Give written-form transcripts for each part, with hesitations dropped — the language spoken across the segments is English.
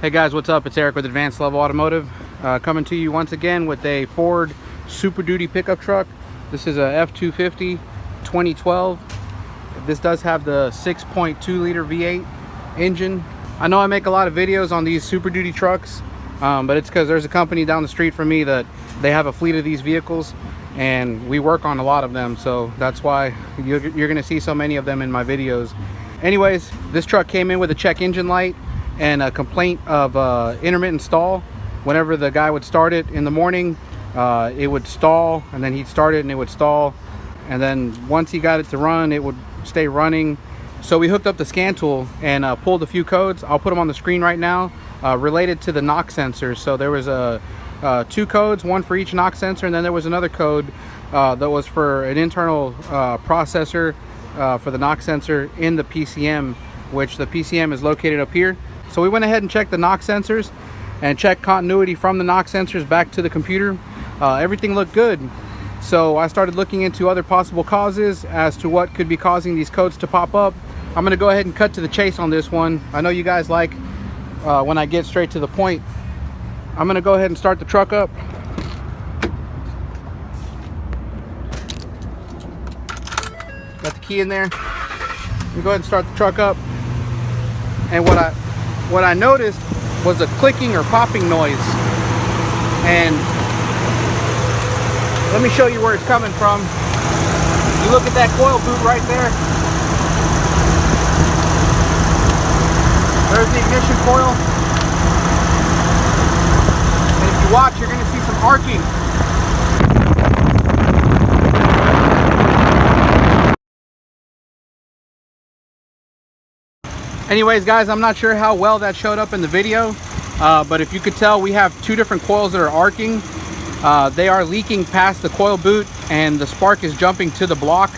Hey guys, what's up? It's Eric with Advanced Level Automotive, coming to you once again with a Ford Super Duty pickup truck. This is a F-250 2012. This does have the 6.2 liter V8 engine. I know I make a lot of videos on these Super Duty trucks, but it's because there's a company down the street from me that they have a fleet of these vehicles and we work on a lot of them, so that's why you're going to see so many of them in my videos. Anyways, this truck came in with a check engine light and a complaint of intermittent stall. Whenever the guy would start it in the morning, it would stall, and then he'd start it and it would stall, and then once he got it to run, it would stay running. So we hooked up the scan tool and pulled a few codes. I'll put them on the screen right now, related to the knock sensors. So there was two codes, one for each knock sensor, and then there was another code that was for an internal processor for the knock sensor in the PCM, which the PCM is located up here. So we went ahead and checked the knock sensors and checked continuity from the knock sensors back to the computer. Everything looked good. So I started looking into other possible causes as to what could be causing these codes to pop up. I'm going to go ahead and cut to the chase on this one. I know you guys like when I get straight to the point. I'm going to go ahead and start the truck up. Got the key in there. Let me go ahead and start the truck up. And what I noticed was a clicking or popping noise. And let me show you where it's coming from. You look at that coil boot right there. There's the ignition coil. And if you watch, you're going to see some arcing. Anyways guys, I'm not sure how well that showed up in the video, but if you could tell, we have two different coils that are arcing. They are leaking past the coil boot and the spark is jumping to the block.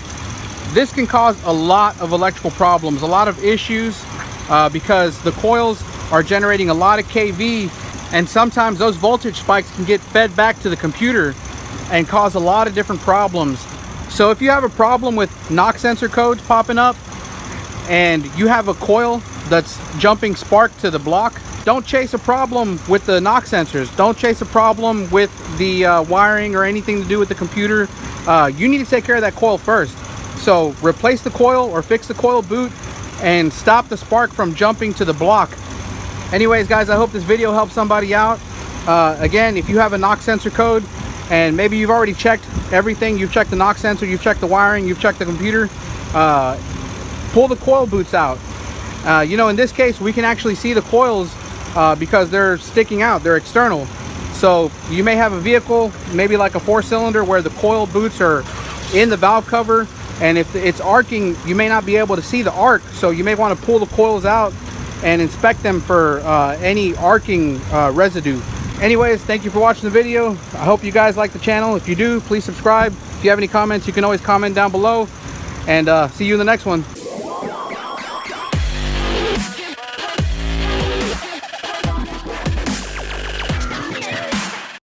This can cause a lot of electrical problems, a lot of issues, because the coils are generating a lot of kV, and sometimes those voltage spikes can get fed back to the computer and cause a lot of different problems. So if you have a problem with knock sensor codes popping up and you have a coil that's jumping spark to the block, don't chase a problem with the knock sensors. Don't chase a problem with the wiring or anything to do with the computer. You need to take care of that coil first. So replace the coil or fix the coil boot and stop the spark from jumping to the block. Anyways guys, I hope this video helps somebody out. Again, if you have a knock sensor code and maybe you've already checked everything, you've checked the knock sensor, you've checked the wiring, you've checked the computer, pull the coil boots out. You know, in this case we can actually see the coils because they're sticking out, they're external. So you may have a vehicle, maybe like a 4-cylinder, where the coil boots are in the valve cover, and if it's arcing, you may not be able to see the arc. So you may want to pull the coils out and inspect them for any arcing residue. Anyways, thank you for watching the video. I hope you guys like the channel. If you do, please subscribe. If you have any comments, you can always comment down below, and see you in the next one.